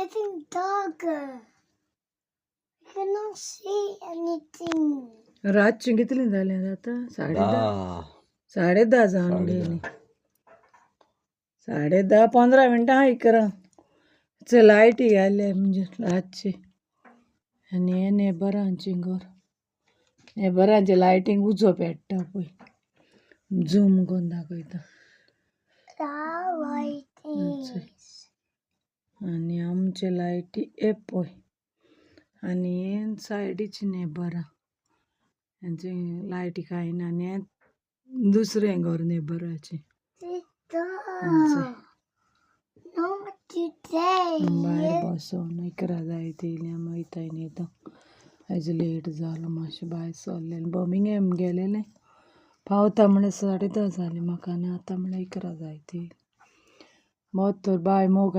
getting darker. I cannot see anything. रातचे कितले जाले आता 10:30 10 जाऊन 10:30 गेली 10:30 15 मिनटां इकरा चे लायटी घाले म्हणजे रातचे आनी हे नेबरांची घर नेबरांचे लायटींग उजो पेट्टा पळय झूम करून दाखयता आनी आमचे लायटी हे पळय आनी हे सायडीची नेबरां हेंचे लायटी खायना आनी हें दुसरें घर नेबराचें Not today. भायर बसोन इकरा जाय येयली आमी वयताय न्हिदों आयज लेट जालो मातशें भायर सरलें बर्मिंगहॅम गेलेलें पावता म्हळ्यार 10:30 जालीं म्हाका आनी आतां म्हळ्यार 11 जायत येयली मोत तर बाय मोग